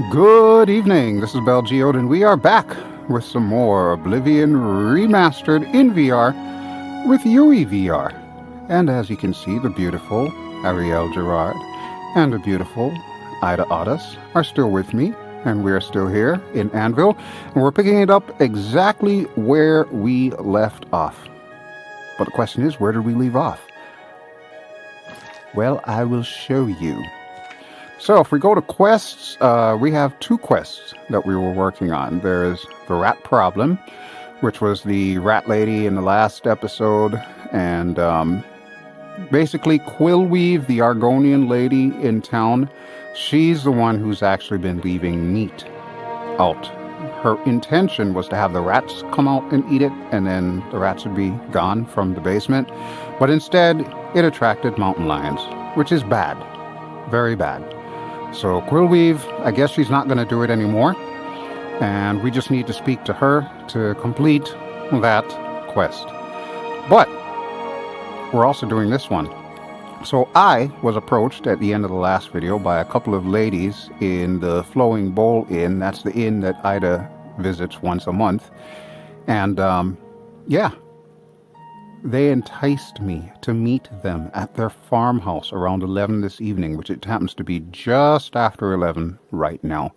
Good evening, this is BelGeode, and we are back with some more Oblivion Remastered in VR with UEVR. And as you can see, the beautiful Arielle Gerard and the beautiful Ida Otis are still with me, and we're still here in Anvil, and we're picking it up exactly where we left off. But the question is, where did we leave off? Well, I will show you. So if we go to quests, we have two quests that we were working on. There's the rat problem, which was the rat lady in the last episode, and basically Quillweave, the Argonian lady in town, she's the one who's actually been leaving meat out. Her intention was to have the rats come out and eat it, and then the rats would be gone from the basement. But instead, it attracted mountain lions, which is bad. Very bad. So Quillweave, I guess she's not going to do it anymore, and we just need to speak to her to complete that quest. But we're also doing this one. So I was approached at the end of the last video by a couple of ladies in the Flowing Bowl Inn. That's the inn that Ida visits once a month. And yeah, they enticed me to meet them at their farmhouse around 11 this evening, which it happens to be just after 11 right now,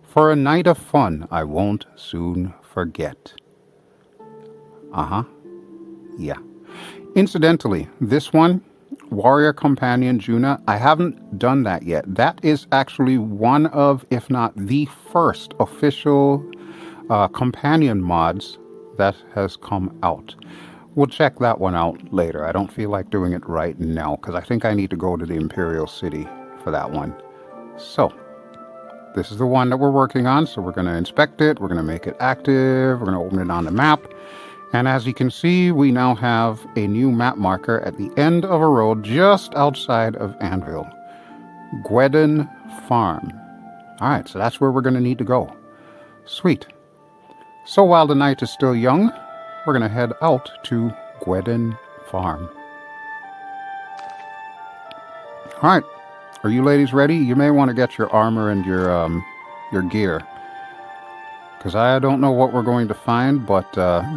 for a night of fun I won't soon forget. Yeah. Incidentally, this one, Warrior Companion Juna, I haven't done that yet. That is actually one of, if not the first official companion mods that has come out. We'll check that one out later. I don't feel like doing it right now, because I think I need to go to the Imperial City for that one. So, this is the one that we're working on, so we're going to inspect it, we're going to make it active, we're going to open it on the map. And as you can see, we now have a new map marker at the end of a road just outside of Anvil. Geode Farm. Alright, so that's where we're going to need to go. Sweet. So while the night is still young, we're going to head out to Geode Farm. Alright, are you ladies ready? You may want to get your armor and your gear, because I don't know what we're going to find, but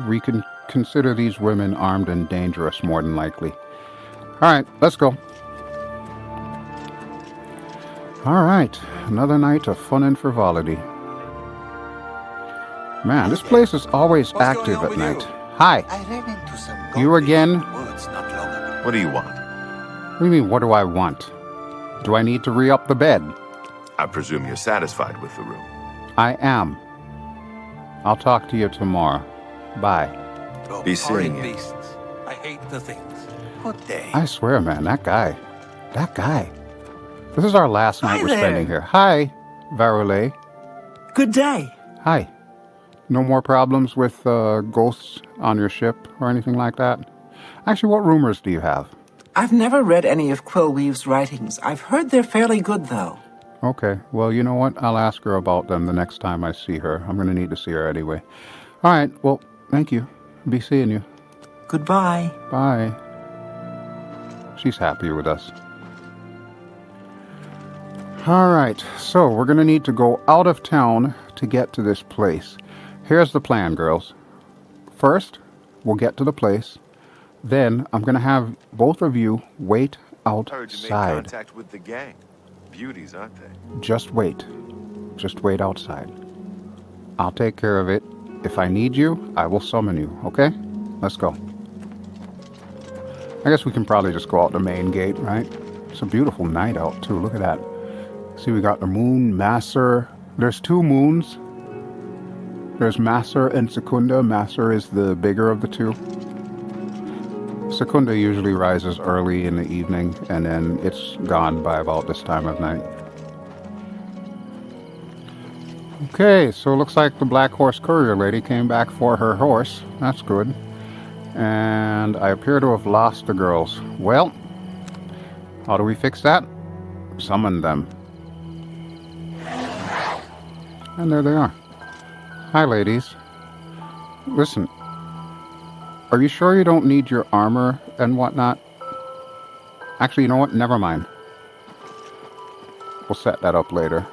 we can consider these women armed and dangerous more than likely. Alright, let's go. Alright, another night of fun and frivolity. Man, this place is always active at night. Hi. You again? What do you want? What do you mean, what do I want? Do I need to re-up the bed? I presume you're satisfied with the room. I am. I'll talk to you tomorrow. Bye. Be seeing you. Beasts. I hate the things. Good day. I swear, man, that guy. This is our last night we're spending here. Hi, Varule. Good day. Hi. No more problems with ghosts on your ship or anything like that? Actually, what rumors do you have? I've never read any of Quillweave's writings. I've heard they're fairly good, though. Okay, well, you know what? I'll ask her about them the next time I see her. I'm going to need to see her anyway. All right, well, thank you. Be seeing you. Goodbye. Bye. She's happy with us. All right, so we're going to need to go out of town to get to this place. Here's the plan, girls. First, we'll get to the place. Then, I'm going to have both of you wait outside. Heard you made contact with the gang. Beauties, aren't they? Just wait. Just wait outside. I'll take care of it. If I need you, I will summon you, okay? Let's go. I guess we can probably just go out the main gate, right? It's a beautiful night out, too. Look at that. See, we got the moon, Masser. There's two moons. There's Masser and Secunda. Masser is the bigger of the two. Secunda usually rises early in the evening, and then it's gone by about this time of night. Okay, so it looks like the Black Horse Courier lady came back for her horse. That's good. And I appear to have lost the girls. Well, how do we fix that? Summon them. And there they are. Hi, ladies. Listen, are you sure you don't need your armor and whatnot? Actually, you know what? Never mind. We'll set that up later.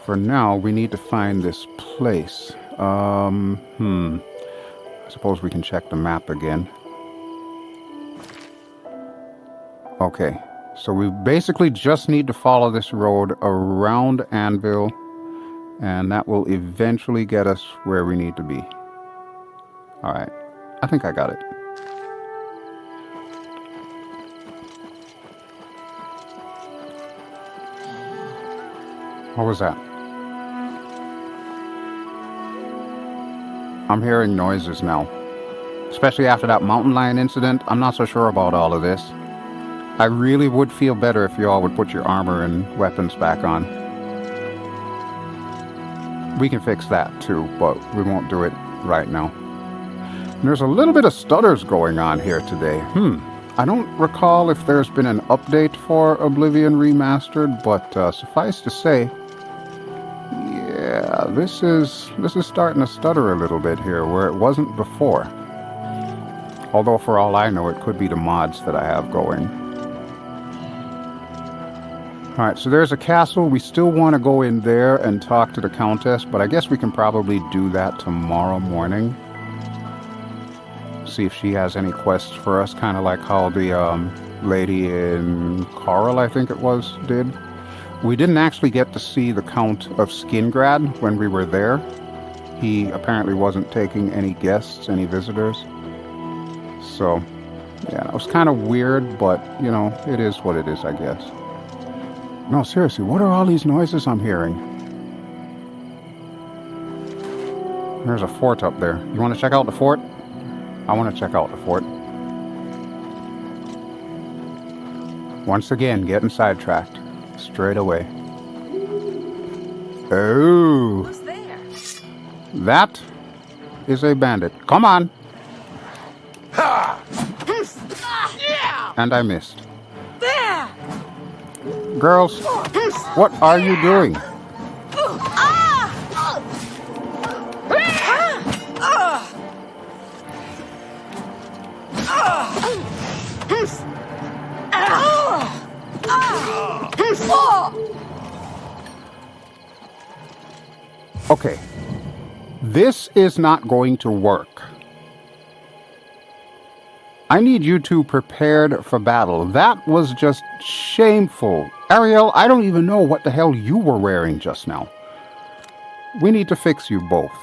For now, we need to find this place. I suppose we can check the map again. Okay, so we basically just need to follow this road around Anvil, and that will eventually get us where we need to be. Alright, I think I got it. What was that? I'm hearing noises now. Especially after that mountain lion incident, I'm not so sure about all of this. I really would feel better if you all would put your armor and weapons back on. We can fix that too, but we won't do it right now. And there's a little bit of stutters going on here today. I don't recall if there's been an update for Oblivion Remastered, but suffice to say, yeah, this is starting to stutter a little bit here, where it wasn't before. Although for all I know, it could be the mods that I have going. Alright, so there's a castle. We still want to go in there and talk to the Countess, but I guess we can probably do that tomorrow morning. See if she has any quests for us, kind of like how the lady in Coral, I think it was, did. We didn't actually get to see the Count of Skingrad when we were there. He apparently wasn't taking any guests, any visitors. So, yeah, it was kind of weird, but, you know, it is what it is, I guess. No, seriously, what are all these noises I'm hearing? There's a fort up there. You want to check out the fort? I want to check out the fort. Once again, getting sidetracked. Straight away. Oh. Who's there? That is a bandit. Come on. And I missed. There! Girls, what are you doing? Okay. This is not going to work. I need you two prepared for battle. That was just shameful. Arielle, I don't even know what the hell you were wearing just now. We need to fix you both.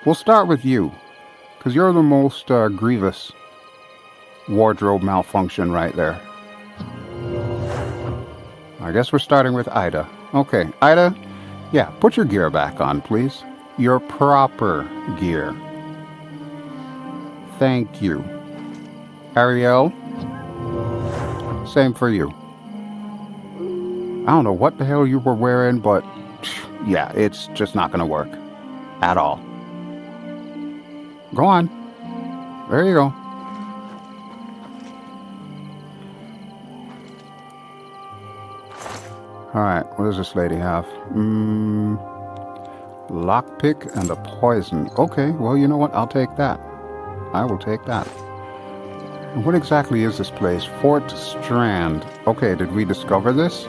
We'll start with you, because you're the most grievous wardrobe malfunction right there. I guess we're starting with Ida. Okay, Ida, yeah, put your gear back on, please. Your proper gear. Thank you. Arielle, same for you. I don't know what the hell you were wearing, but yeah, it's just not going to work. At all. Go on. There you go. Alright, what does this lady have? Lockpick and a poison. Okay, well, you know what? I'll take that. I will take that. And what exactly is this place? Fort Strand. Okay, did we discover this?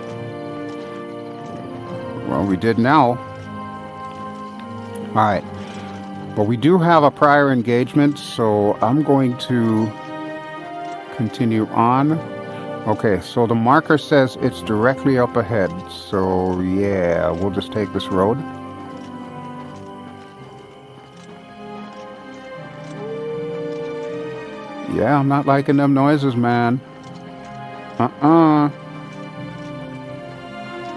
Well, we did now. Alright. But we do have a prior engagement, so I'm going to continue on. Okay, so the marker says it's directly up ahead. So, yeah, we'll just take this road. Yeah, I'm not liking them noises, man. But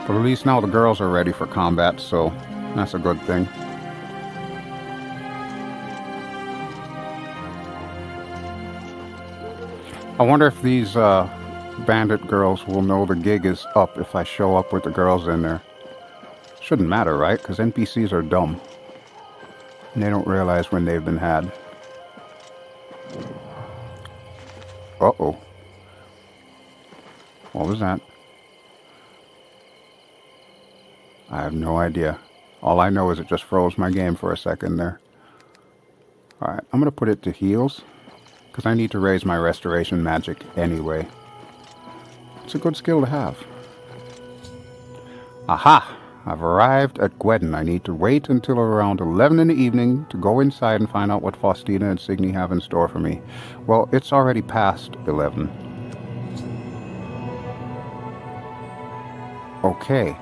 at least now the girls are ready for combat, so that's a good thing. I wonder if these bandit girls will know the gig is up if I show up with the girls in there. Shouldn't matter, right? Because NPCs are dumb. And they don't realize when they've been had. Uh-oh. What was that? I have no idea. All I know is it just froze my game for a second there. Alright, I'm going to put it to heals. Because I need to raise my restoration magic anyway. It's a good skill to have. Aha! I've arrived at Gweden. I need to wait until around 11 in the evening to go inside and find out what Faustina and Signy have in store for me. Well, it's already past 11. Okay.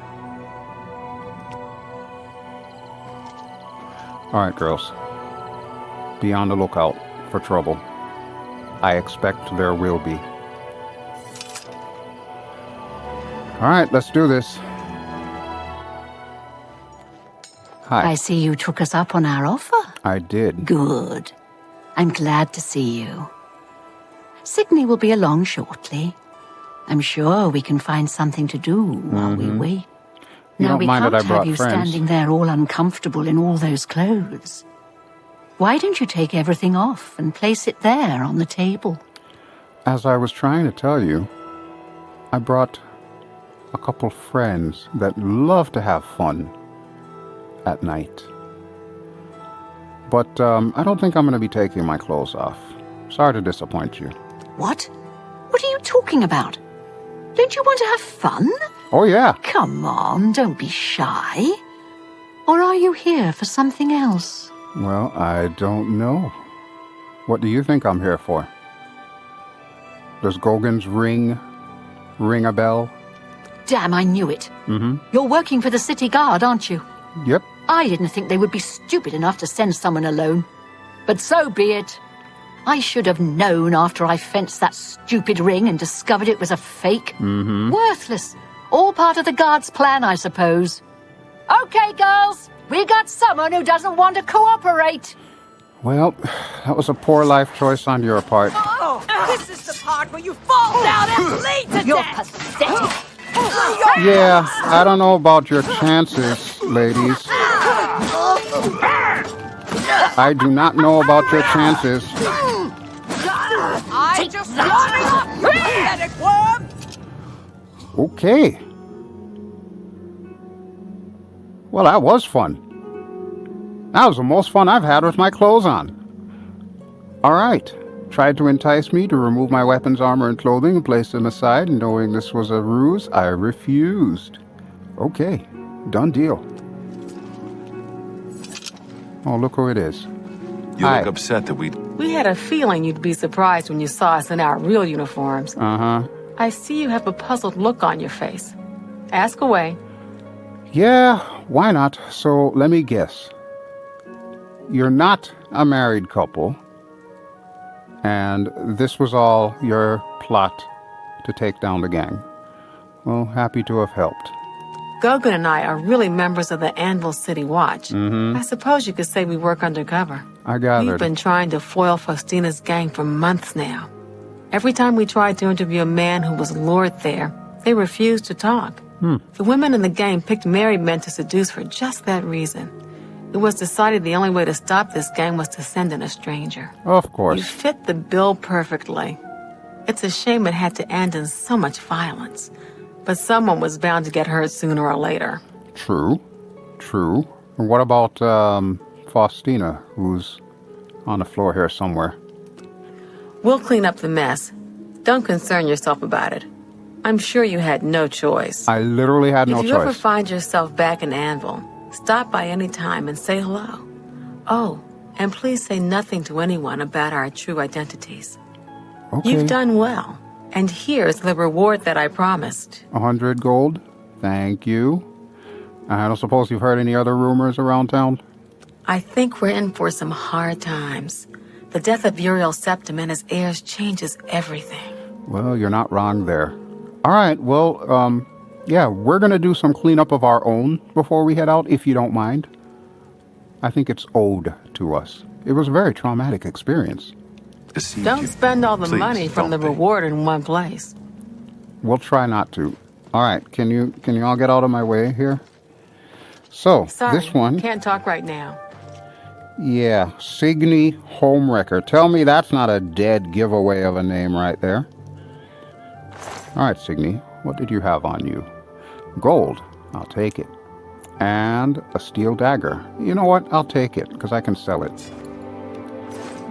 Alright, girls. Be on the lookout for trouble. I expect there will be. Alright, let's do this. Hi. I see you took us up on our offer. I did. Good. I'm glad to see you. Signy will be along shortly. I'm sure we can find something to do while we wait. You Now don't we mind can't that I have brought you friends. standing there all uncomfortable in all those clothes. Why don't you take everything off and place it there on the table? As I was trying to tell you, I brought a couple friends that love to have fun at night. But I don't think I'm going to be taking my clothes off. Sorry to disappoint you. What? What are you talking about? Don't you want to have fun? Oh, yeah. Come on, don't be shy. Or are you here for something else? Well, I don't know. What do you think I'm here for? Does Gogan's ring a bell? Damn, I knew it. You're working for the city guard, aren't you? Yep. I didn't think they would be stupid enough to send someone alone. But so be it. I should have known after I fenced that stupid ring and discovered it was a fake. Worthless. All part of the guard's plan, I suppose. Okay, girls. We got someone who doesn't want to cooperate. Well, that was a poor life choice on your part. Oh, this is the part where you fall down and bleed to You're death. pathetic. Yeah, I don't know about your chances, ladies. I do not know about your chances. I just want it, pathetic worm. Okay. Well, that was fun. That was the most fun I've had with my clothes on. Alright. Tried to entice me to remove my weapons, armor, and clothing and place them aside, and knowing this was a ruse, I refused. Okay. Done deal. Oh, look who it is. You Hi. look upset that we... We had a feeling you'd be surprised when you saw us in our real uniforms. Uh-huh. I see you have a puzzled look on your face. Ask away. Yeah, why not? So, let me guess. You're not a married couple, and this was all your plot to take down the gang. Well, happy to have helped. Gogan and I are really members of the Anvil City Watch. I suppose you could say we work undercover. I We've gathered. been trying to foil Faustina's gang for months now. Every time we tried to interview a man who was lured there, they refused to talk. The women in the gang picked married men to seduce for just that reason. It was decided the only way to stop this gang was to send in a stranger. Of You course. fit the bill perfectly. It's a shame it had to end in so much violence. But someone was bound to get hurt sooner or later. True. True. And what about, Faustina, who's on the floor here somewhere? We'll clean up the mess. Don't concern yourself about it. I'm sure you had no choice. I literally had no If you ever choice. find yourself back in Anvil, stop by any time and say hello. Oh, and please say nothing to anyone about our true identities. Okay. You've done well. And here's the reward that I promised. 100 gold. Thank you. I don't suppose you've heard any other rumors around town? I think we're in for some hard times. The death of Uriel Septim and his heirs changes everything. Well, you're not wrong there. All right, well, yeah, we're going to do some cleanup of our own before we head out, if you don't mind. I think it's owed to us. It was a very traumatic experience. deceived Don't you. spend all the Please, money from the don't be. reward in one place. We'll try not to. All right, can you all get out of my way here? So, Sorry, this one, can't talk right now. yeah, Signy Homewrecker. Tell me that's not a dead giveaway of a name right there. All right, Signy, what did you have on you? Gold. I'll take it. And a steel dagger. You know what? I'll take it, because I can sell it.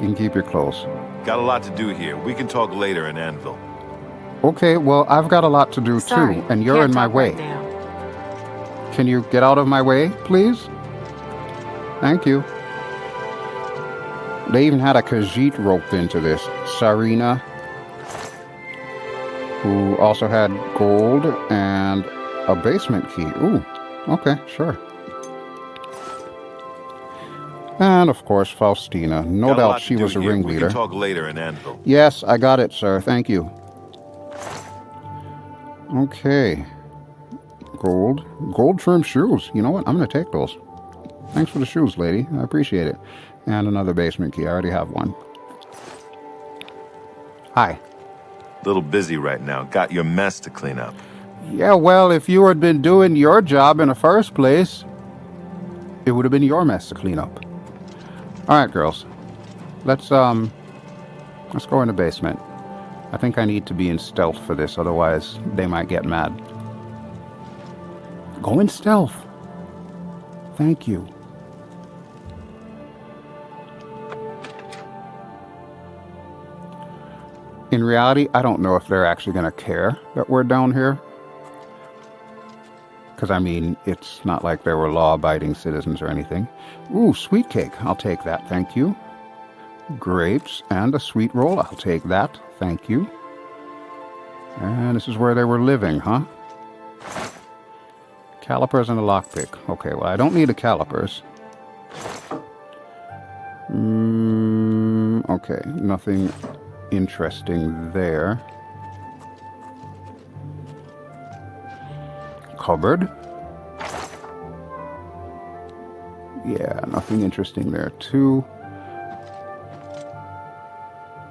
You can keep your clothes. Got a lot to do here. We can talk later in Anvil. Okay, well, I've got a lot to do Sorry, too, and you're can't in my talk way. right now. Can you get out of my way, please? Thank you. They even had a Khajiit roped into this. Sarina, who also had gold and a basement key. Ooh, okay, sure. And of course, Faustina. No doubt she was a ringleader. We can talk later in Anvil. Yes, I got it, sir. Thank you. Okay. Gold. Gold trim shoes. You know what? I'm going to take those. Thanks for the shoes, lady. I appreciate it. And another basement key. I already have one. Hi. Little busy right now. Got your mess to clean up. Yeah, well, if you had been doing your job in the first place, it would have been your mess to clean up. All right, girls. Let's go in the basement. I think I need to be in stealth for this, otherwise they might get mad. Go in stealth. Thank you. In reality, I don't know if they're actually going to care that we're down here. Because, I mean, it's not like they were law-abiding citizens or anything. Ooh, sweet cake. I'll take that. Thank you. Grapes and a sweet roll. I'll take that. Thank you. And this is where they were living, huh? Calipers and a lockpick. Okay, well, I don't need the calipers. Okay, nothing interesting there. Cupboard. Yeah, nothing interesting there too.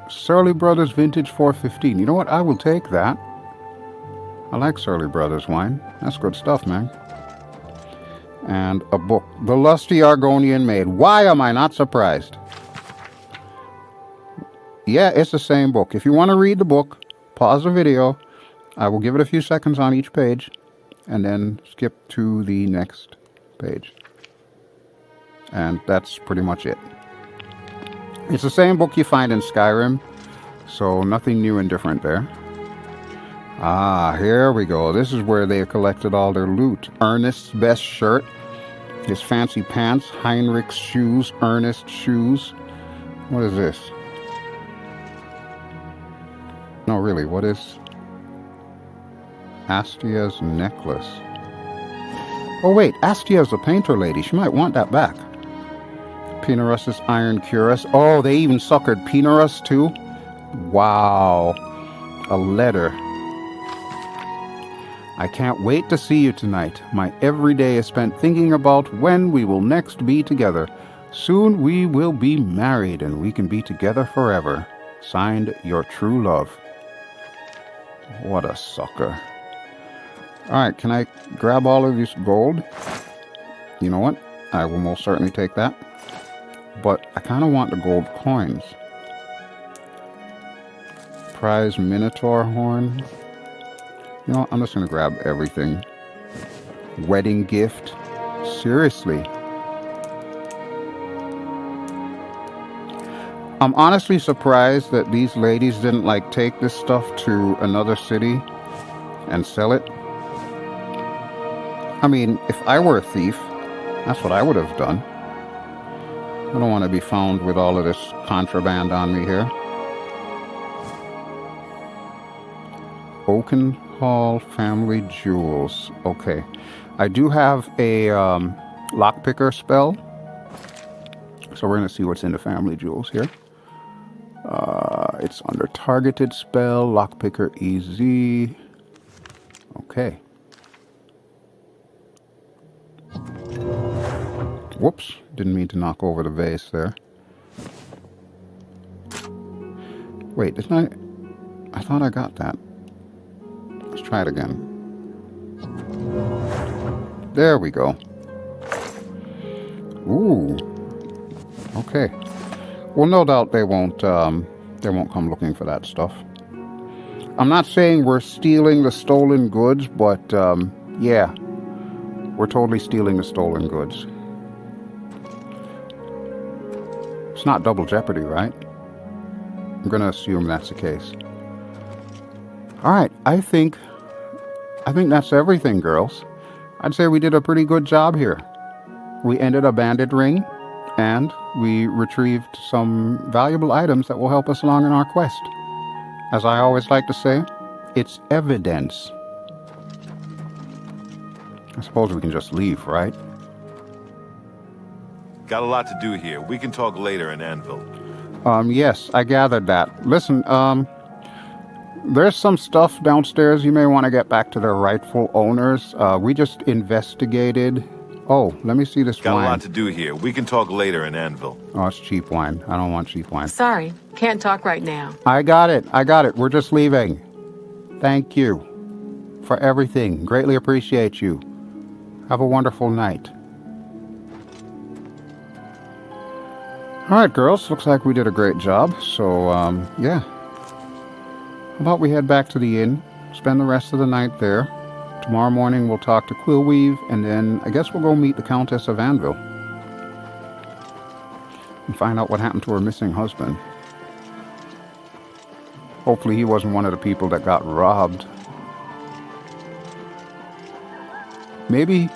Surly Brothers Vintage 415. You know what? I will take that. I like Surly Brothers wine. That's good stuff, man. And a book. The Lusty Argonian Maid. Why am I not surprised? Yeah, it's the same book. If you want to read the book, pause the video. I will give it a few seconds on each page. And then skip to the next page. And that's pretty much it. It's the same book you find in Skyrim. So nothing new and different there. Ah, here we go. This is where they collected all their loot. Ernest's best shirt. His fancy pants. Heinrich's shoes. Ernest's shoes. What is this? No, really, what is... Astia's necklace. Oh wait, Astia's the painter lady. She might want that back. Pinarus's iron cuirass. Oh, they even suckered Pinarus too? Wow. A letter. I can't wait to see you tonight. My every day is spent thinking about when we will next be together. Soon we will be married and we can be together forever. Signed, your true love. What a sucker. Alright, can I grab all of this gold? You know what? I will most certainly take that. But I kind of want the gold coins. Prize Minotaur horn. You know what? I'm just going to grab everything. Wedding gift. Seriously. I'm honestly surprised that these ladies didn't like take this stuff to another city and sell it. I mean, if I were a thief, that's what I would have done. I don't want to be found with all of this contraband on me here. Oakenhall Family Jewels. Okay. I do have a lockpicker spell. So we're going to see what's in the family jewels here. It's under targeted spell, lockpicker EZ. Okay. Whoops, didn't mean to knock over the vase there. Wait, didn't I thought I got that. Let's try it again. There we go. Ooh. Okay. Well, no doubt they won't come looking for that stuff. I'm not saying we're stealing the stolen goods, but yeah. We're totally stealing the stolen goods. It's not double jeopardy, right? I'm going to assume that's the case. All right, I think that's everything, girls. I'd say we did a pretty good job here. We ended a bandit ring, and we retrieved some valuable items that will help us along in our quest. As I always like to say, it's evidence. I suppose we can just leave, right? Got a lot to do here. We can talk later in Anvil. Yes, I gathered that. Listen, there's some stuff downstairs you may want to get back to their rightful owners. We just investigated. Oh, let me see this Got wine. a lot to do here. We can talk later in Anvil. Oh, it's cheap wine. I don't want cheap wine. Sorry, can't talk right now. I got it. We're just leaving. Thank you for everything. Greatly appreciate you. Have a wonderful night. All right, girls. Looks like we did a great job. So, yeah. How about we head back to the inn, spend the rest of the night there. Tomorrow morning we'll talk to Quillweave, and then I guess we'll go meet the Countess of Anvil. And find out what happened to her missing husband. Hopefully he wasn't one of the people that got robbed. Maybe...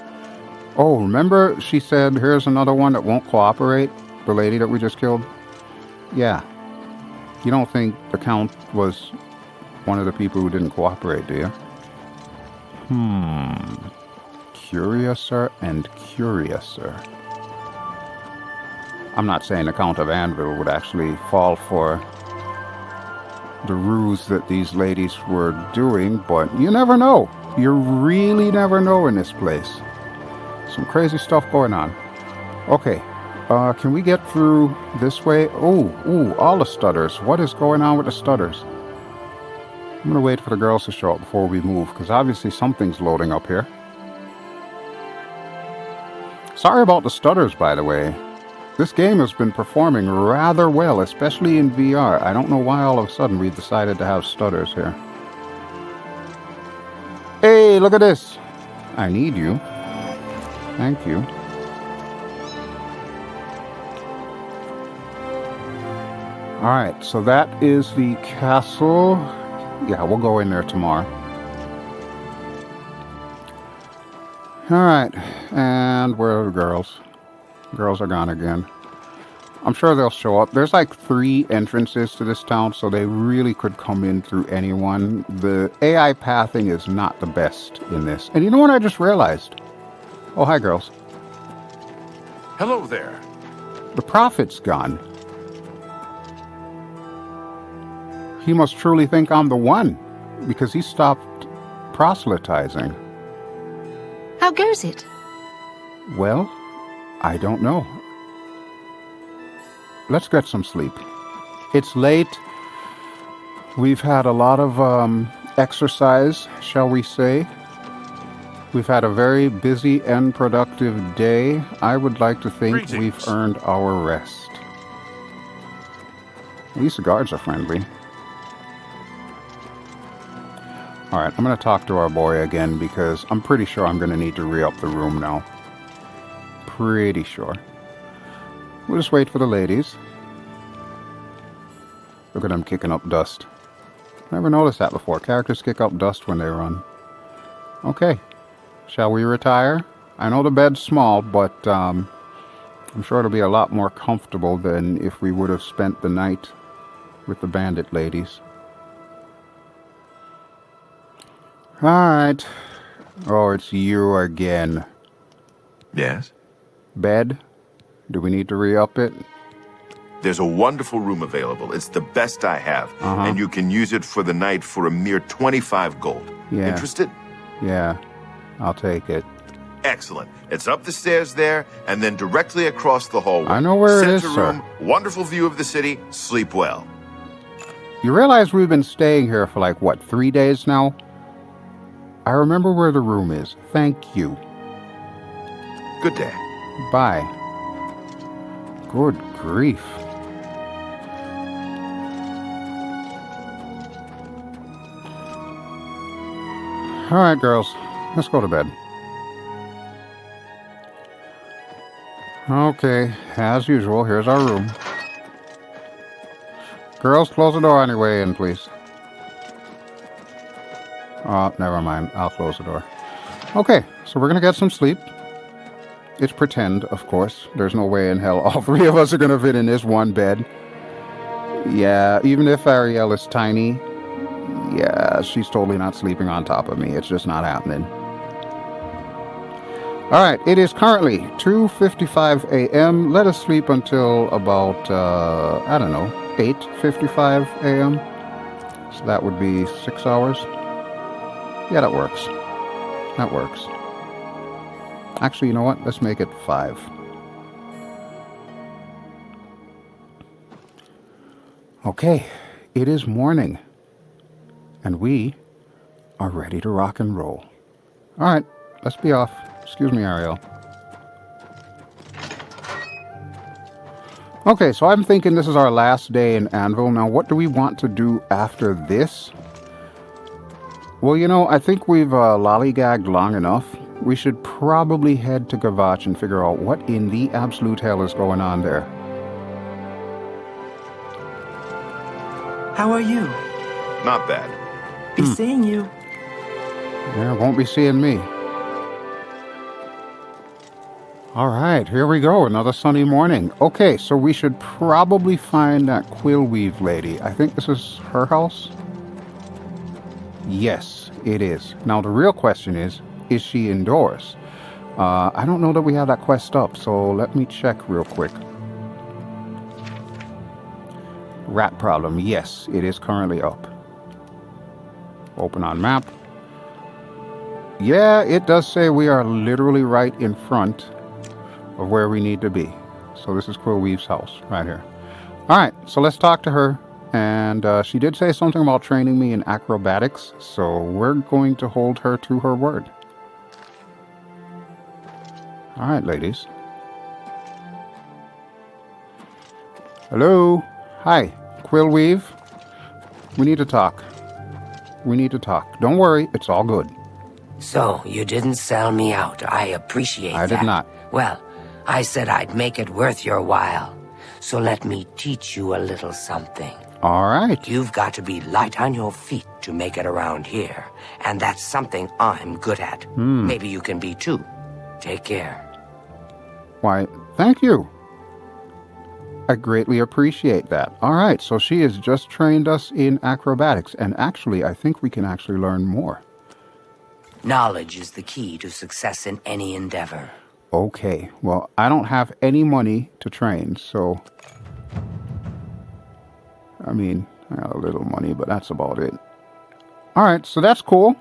Oh, remember she said, here's another one that won't cooperate? The lady that we just killed? Yeah. You don't think the Count was one of the people who didn't cooperate, do you? Curiouser and curiouser. I'm not saying the Count of Anvil would actually fall for the ruse that these ladies were doing, but you never know. You really never know in this place. Some crazy stuff going on. Okay, can we get through this way? Ooh, all the stutters. What is going on with the stutters? I'm going to wait for the girls to show up before we move, because obviously something's loading up here. Sorry about the stutters, by the way. This game has been performing rather well, especially in VR. I don't know why all of a sudden we decided to have stutters here. Hey, look at this! I need you. Thank you. Alright, so that is the castle. Yeah, we'll go in there tomorrow. Alright, and where are the girls? Girls are gone again. I'm sure they'll show up. There's like 3 entrances to this town, so they really could come in through any one. The AI pathing is not the best in this. And you know what I just realized? Oh, hi, girls. Hello there. The prophet's gone. He must truly think I'm the one, because he stopped proselytizing. How goes it? Well, I don't know. Let's get some sleep. It's late. We've had a lot of exercise, shall we say. We've had a very busy and productive day. I would like to think Greetings. we've earned our rest. At least the guards are friendly. Alright, I'm going to talk to our boy again because I'm pretty sure I'm going to need to re-up the room now. Pretty sure. We'll just wait for the ladies. Look at them kicking up dust. Never noticed that before. Characters kick up dust when they run. Okay. Shall we retire? I know the bed's small, but I'm sure it'll be a lot more comfortable than if we would have spent the night with the bandit ladies. Alright. Oh, it's you again. Yes? Bed? Do we need to re-up it? There's a wonderful room available. It's the best I have. And you can use it for the night for a mere 25 gold. Yeah. Interested? Yeah, I'll take it. Excellent. It's up the stairs there, and then directly across the hallway. I know where it is, Center sir. room, wonderful view of the city. Sleep well. You realize we've been staying here for like, what, 3 days now? I remember where the room is. Thank you. Good day. Bye. Good grief. Alright, girls. Let's go to bed. Okay, as usual, here's our room. Girls, close the door on your way in, please. Oh, never mind. I'll close the door. Okay, so we're going to get some sleep. It's pretend, of course. There's no way in hell all three of us are going to fit in this one bed. Yeah, even if Arielle is tiny, yeah, she's totally not sleeping on top of me. It's just not happening. Alright, it is currently 2:55 a.m. Let us sleep until about, I don't know, 8:55 a.m. So that would be 6 hours. Yeah, that works. That works. Actually, you know what? Let's make it 5. Okay, it is morning. And we are ready to rock and roll. Alright, let's be off. Excuse me, Arielle. Okay, so I'm thinking this is our last day in Anvil. Now, what do we want to do after this? Well, you know, I think we've lollygagged long enough. We should probably head to Kvatch and figure out what in the absolute hell is going on there. How are you? Not bad. Be seeing you. Yeah, won't be seeing me. Alright, here we go. Another sunny morning. Okay, so we should probably find that quill weave lady. I think this is her house? Yes, it is. Now, the real question is she indoors? I don't know that we have that quest up, so let me check real quick. Rat problem. Yes, it is currently up. Open on map. Yeah, it does say we are literally right in front of where we need to be. So this is Quill Weave's house right here. Alright, so let's talk to her. And she did say something about training me in acrobatics, so we're going to hold her to her word. Alright, ladies. Hello? Hi, Quill Weave. We need to talk. We need to talk. Don't worry, it's all good. So, you didn't sell me out. I appreciate that. I did not. Well, I said I'd make it worth your while. So let me teach you a little something. All right. You've got to be light on your feet to make it around here. And that's something I'm good at. Maybe you can be too. Take care. Why, thank you. I greatly appreciate that. All right, so she has just trained us in acrobatics. And actually, I think we can actually learn more. Knowledge is the key to success in any endeavor. Okay, well, I don't have any money to train, so... I mean, I got a little money, but that's about it. Alright, so that's cool.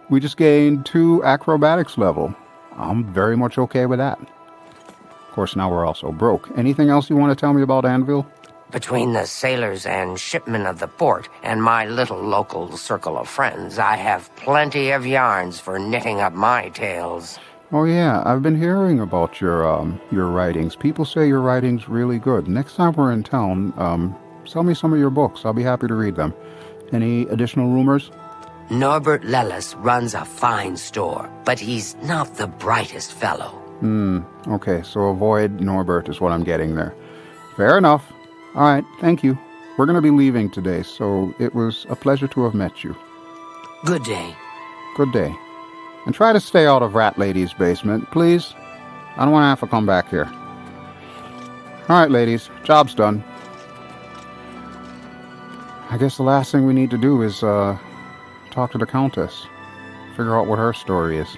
We just gained 2 acrobatics level. I'm very much okay with that. Of course, now we're also broke. Anything else you want to tell me about Anvil? Between the sailors and shipmen of the port and my little local circle of friends, I have plenty of yarns for knitting up my tales. Oh yeah, I've been hearing about your writings. People say your writing's really good. Next time we're in town, sell me some of your books. I'll be happy to read them. Any additional rumors? Norbert Lellis runs a fine store, but he's not the brightest fellow. Okay, so avoid Norbert is what I'm getting there. Fair enough. Alright, thank you. We're going to be leaving today, so it was a pleasure to have met you. Good day. Good day. And try to stay out of Rat Lady's basement, please. I don't want to have to come back here. Alright, ladies. Job's done. I guess the last thing we need to do is, talk to the Countess. Figure out what her story is.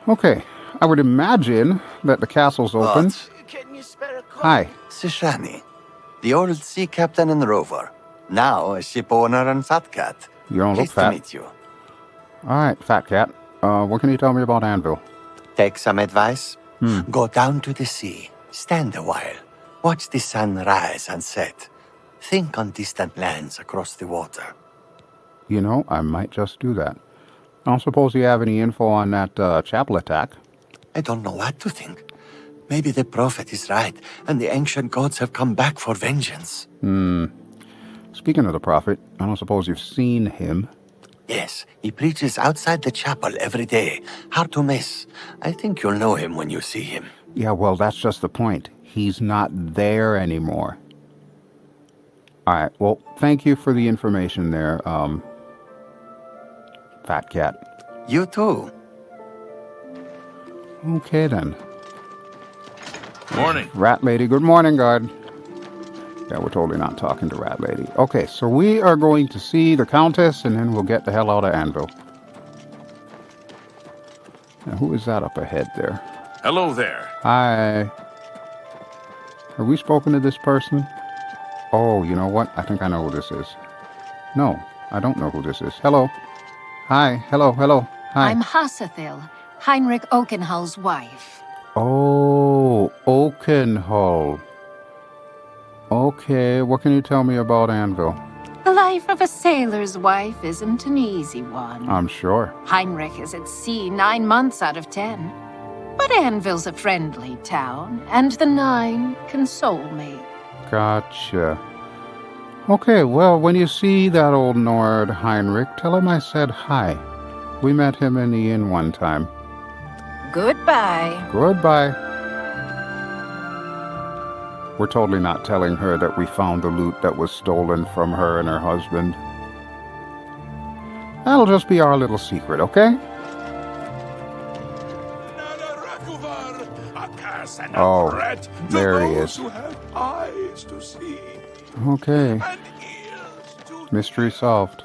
Okay. I would imagine that the castle's open. Can you spare a call? Hi. Sishani, the old sea captain and rover. Now a ship owner and fat cat. You don't look Pleased fat. to meet you. Alright, fat cat. What can you tell me about Anvil? Take some advice. Go down to the sea. Stand a while. Watch the sun rise and set. Think on distant lands across the water. You know, I might just do that. I don't suppose you have any info on that chapel attack. I don't know what to think. Maybe the prophet is right, and the ancient gods have come back for vengeance. Speaking of the prophet, I don't suppose you've seen him. Yes, he preaches outside the chapel every day. Hard to miss. I think you'll know him when you see him. Yeah, well, that's just the point. He's not there anymore. Alright, well, thank you for the information there. fat cat. You too. Okay, then. Morning. Rat Lady. Good morning, guard. Yeah, we're totally not talking to Rat Lady. Okay, so we are going to see the Countess, and then we'll get the hell out of Anvil. Now, who is that up ahead there? Hello there. Hi. Have we spoken to this person? Oh, you know what? I think I know who this is. No, I don't know who this is. Hello. Hi. Hello. Hello. Hi. I'm Hassathil, Heinrich Oakenhull's wife. Oh, Oakenhull. Okay, what can you tell me about Anvil? The life of a sailor's wife isn't an easy one. I'm sure. Heinrich is at sea 9 months out of 10. But Anvil's a friendly town, and the 9 console me. Gotcha. Okay, well, when you see that old Nord Heinrich, tell him I said hi. We met him in the inn one time. Goodbye. Goodbye. We're totally not telling her that we found the loot that was stolen from her and her husband. That'll just be our little secret, okay? Oh, there he is. Okay. Mystery solved.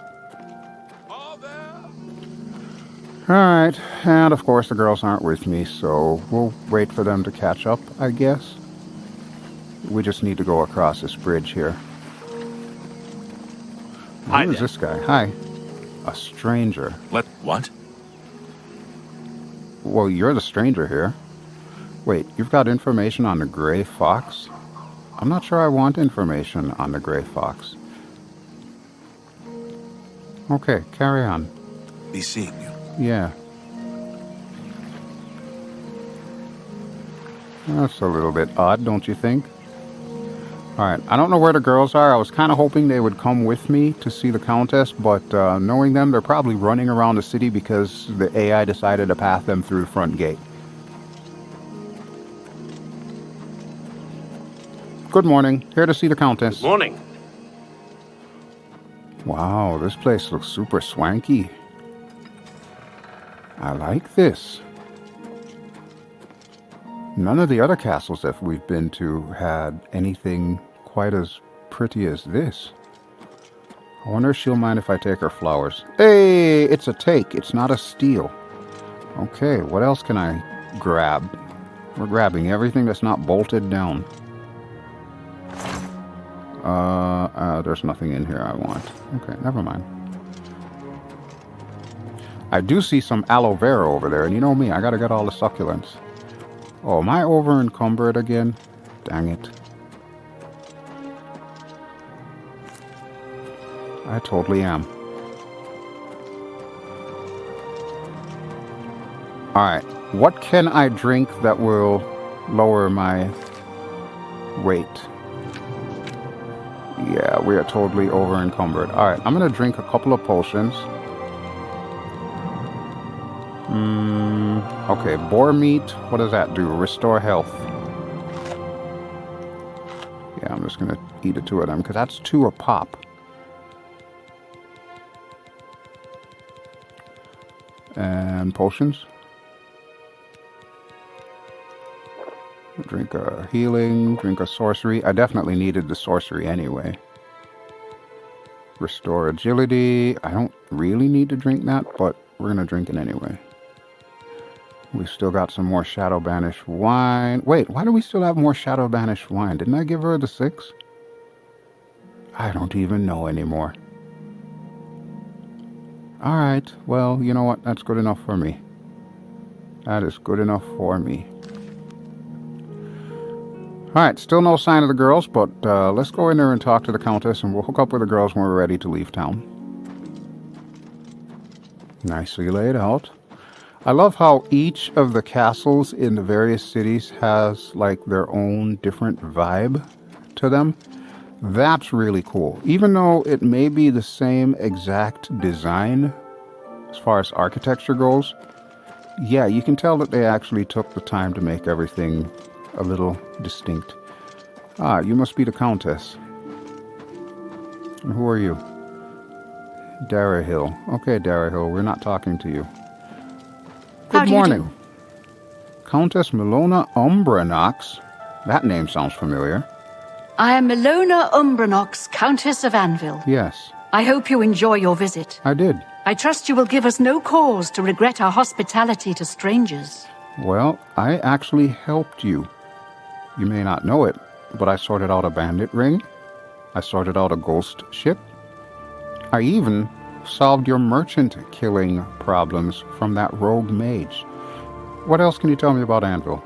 Alright, and of course the girls aren't with me, so we'll wait for them to catch up, I guess. We just need to go across this bridge here. Who is this guy? Hi. A stranger. What? Well, you're the stranger here. Wait, you've got information on the Gray Fox? I'm not sure I want information on the Gray Fox. Okay, carry on. Be seeing you. Yeah. That's a little bit odd, don't you think? Alright, I don't know where the girls are. I was kind of hoping they would come with me to see the Countess, but knowing them, they're probably running around the city because the AI decided to path them through the front gate. Good morning. Here to see the Countess. Morning. Wow, this place looks super swanky. I like this. None of the other castles that we've been to had anything quite as pretty as this. I wonder if she'll mind if I take her flowers. Hey, it's a take. It's not a steal. Okay, what else can I grab? We're grabbing everything that's not bolted down. There's nothing in here I want. Okay, never mind. I do see some aloe vera over there, and you know me, I gotta get all the succulents. Oh, am I over encumbered again? Dang it. I totally am. Alright, what can I drink that will lower my weight? Yeah, we are totally over encumbered. Alright, I'm gonna drink a couple of potions. Okay, boar meat, what does that do? Restore health. Yeah, I'm just gonna eat the 2 of them, because that's 2 a pop. And potions. Drink a healing, drink a sorcery. I definitely needed the sorcery anyway. Restore agility. I don't really need to drink that, but we're gonna drink it anyway. We've still got some more Shadow Banished wine. Wait, why do we still have more Shadow Banished wine? Didn't I give her the 6? I don't even know anymore. Alright, well, you know what? That's good enough for me. That is good enough for me. Alright, still no sign of the girls, but let's go in there and talk to the Countess, and we'll hook up with the girls when we're ready to leave town. Nicely laid out. I love how each of the castles in the various cities has like their own different vibe to them. That's really cool. Even though it may be the same exact design as far as architecture goes, yeah, you can tell that they actually took the time to make everything a little distinct. Ah, you must be the Countess. And who are you? Darahill. Okay, Darahill, we're not talking to you. How Good do you morning. do? Countess Milona Umbranox. That name sounds familiar. I am Milona Umbranox, Countess of Anvil. Yes, I hope you enjoy your visit. I did. I trust you will give us no cause to regret our hospitality to strangers. Well, I actually helped you. You may not know it, but I sorted out a bandit ring. I sorted out a ghost ship. I even solved your merchant killing problems from that rogue mage. What else can you tell me about Anvil?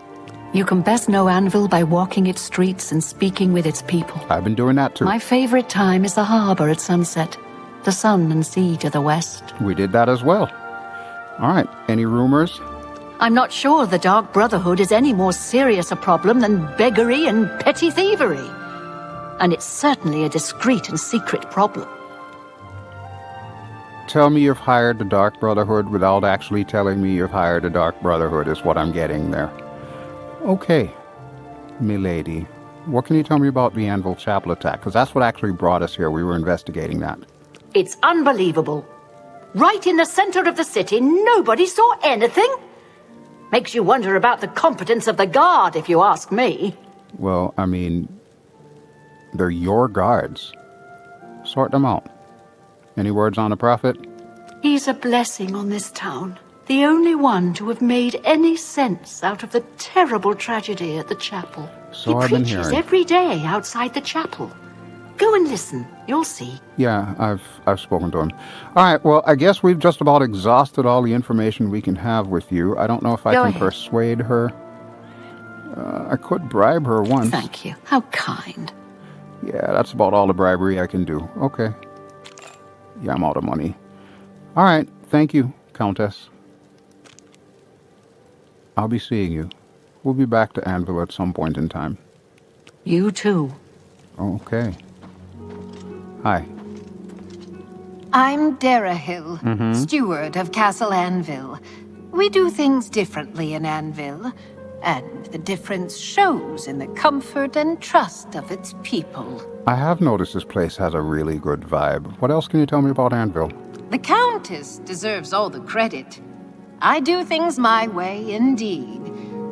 You can best know Anvil by walking its streets and speaking with its people. I've been doing that too. My favorite time is the harbor at sunset, the sun and sea to the west. We did that as well. All right, any rumors? I'm not sure the Dark Brotherhood is any more serious a problem than beggary and petty thievery. And it's certainly a discreet and secret problem. Tell me you've hired the Dark Brotherhood without actually telling me you've hired the Dark Brotherhood is what I'm getting there. Okay, milady. What can you tell me about the Anvil Chapel attack? Because that's what actually brought us here. We were investigating that. It's unbelievable. Right in the center of the city, nobody saw anything? Makes you wonder about the competence of the guard, if you ask me. Well, I mean, they're your guards. Sort them out. Any words on the prophet? He's a blessing on this town. The only one to have made any sense out of the terrible tragedy at the chapel. So he I've been preaches hearing. every day outside the chapel. Go and listen. You'll see. Yeah, I've spoken to him. All right, well, I guess we've just about exhausted all the information we can have with you. I don't know if I Go can ahead. persuade her. I could bribe her once. Thank you. How kind. Yeah, that's about all the bribery I can do. Okay. Yeah, I'm out of money. All right, thank you, Countess. I'll be seeing you. We'll be back to Anvil at some point in time. You too. Okay. Hi. I'm Darahill, steward of Castle Anvil. We do things differently in Anvil, and the difference shows in the comfort and trust of its people. I have noticed this place has a really good vibe. What else can you tell me about Anvil? The Countess deserves all the credit. I do things my way, indeed,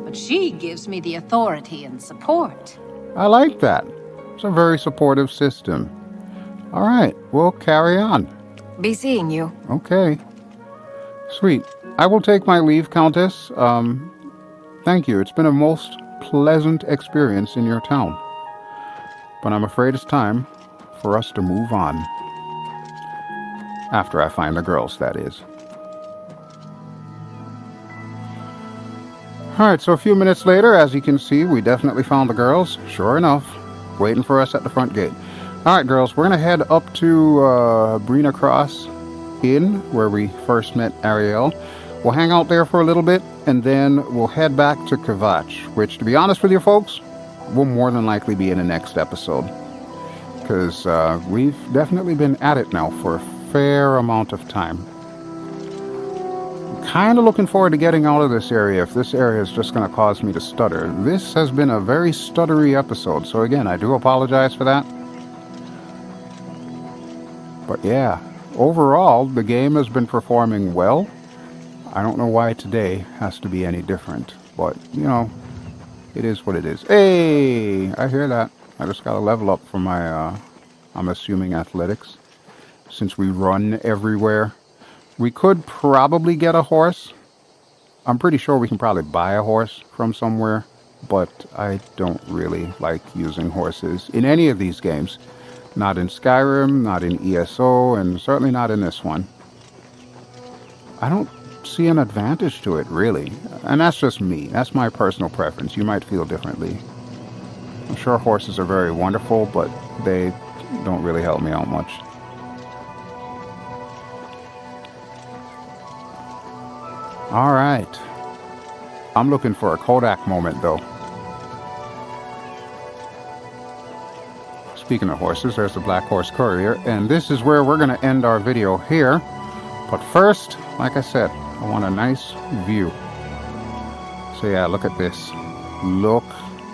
but she gives me the authority and support. I like that. It's a very supportive system. All right, we'll carry on. Be seeing you. Okay. Sweet. I will take my leave, Countess. Thank you. It's been a most pleasant experience in your town. But I'm afraid it's time for us to move on. After I find the girls, that is. Alright, so a few minutes later, as you can see, we definitely found the girls. Sure enough, waiting for us at the front gate. Alright, girls, we're going to head up to Brina Cross Inn, where we first met Arielle. We'll hang out there for a little bit, and then we'll head back to Kvatch, which, to be honest with you folks, will more than likely be in the next episode. Because we've definitely been at it now for a fair amount of time. Kind of looking forward to getting out of this area if this area is just going to cause me to stutter. This has been a very stuttery episode, so again, I do apologize for that. But yeah, overall, the game has been performing well. I don't know why today has to be any different, but, you know, it is what it is. Hey, I hear that. I just got a level up for my, I'm assuming, athletics. Since we run everywhere. We could probably get a horse. I'm pretty sure we can probably buy a horse from somewhere, but I don't really like using horses in any of these games. Not in Skyrim, not in ESO, and certainly not in this one. I don't see an advantage to it, really. And that's just me. That's my personal preference. You might feel differently. I'm sure horses are very wonderful, but they don't really help me out much. All right. I'm looking for a Kodak moment, though. Speaking of horses, there's the Black Horse Courier, and this is where we're going to end our video here. But first, like I said, I want a nice view. So yeah, look at this. Look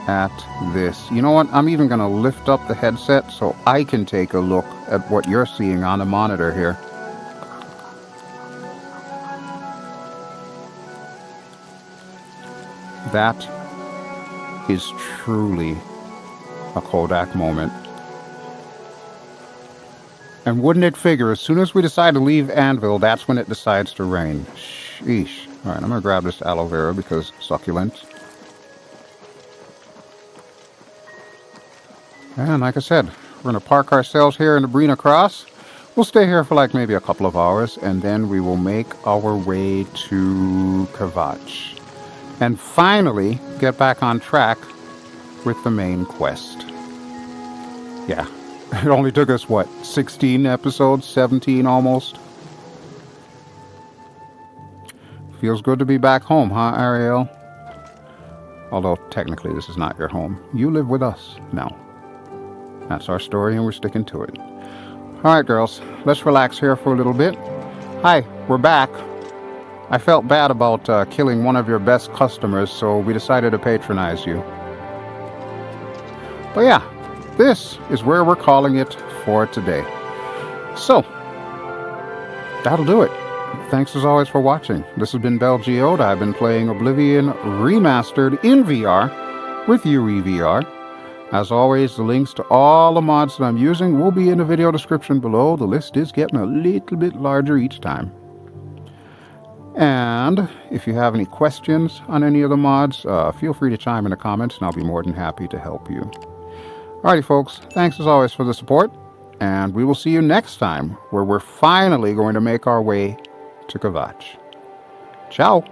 at this. You know what? I'm even going to lift up the headset so I can take a look at what you're seeing on the monitor here. That is truly a Kodak moment. And wouldn't it figure, as soon as we decide to leave Anvil, that's when it decides to rain. Sheesh. Alright, I'm going to grab this aloe vera because succulent. And like I said, we're going to park ourselves here in the Brina Cross. We'll stay here for like maybe a couple of hours, and then we will make our way to Kvatch. And finally, get back on track with the main quest. Yeah, it only took us, what, 16 episodes? 17 almost? Feels good to be back home, huh, Arielle? Although, technically, this is not your home. You live with us now. That's our story, and we're sticking to it. Alright, girls, let's relax here for a little bit. Hi, we're back. I felt bad about killing one of your best customers, so we decided to patronize you. But yeah, this is where we're calling it for today. So, that'll do it. Thanks as always for watching. This has been BelGeode. I've been playing Oblivion Remastered in VR with UEVR. As always, the links to all the mods that I'm using will be in the video description below. The list is getting a little bit larger each time. And if you have any questions on any of the mods, feel free to chime in the comments and I'll be more than happy to help you. Alrighty folks, thanks as always for the support, and we will see you next time where we're finally going to make our way to Kvatch. Ciao!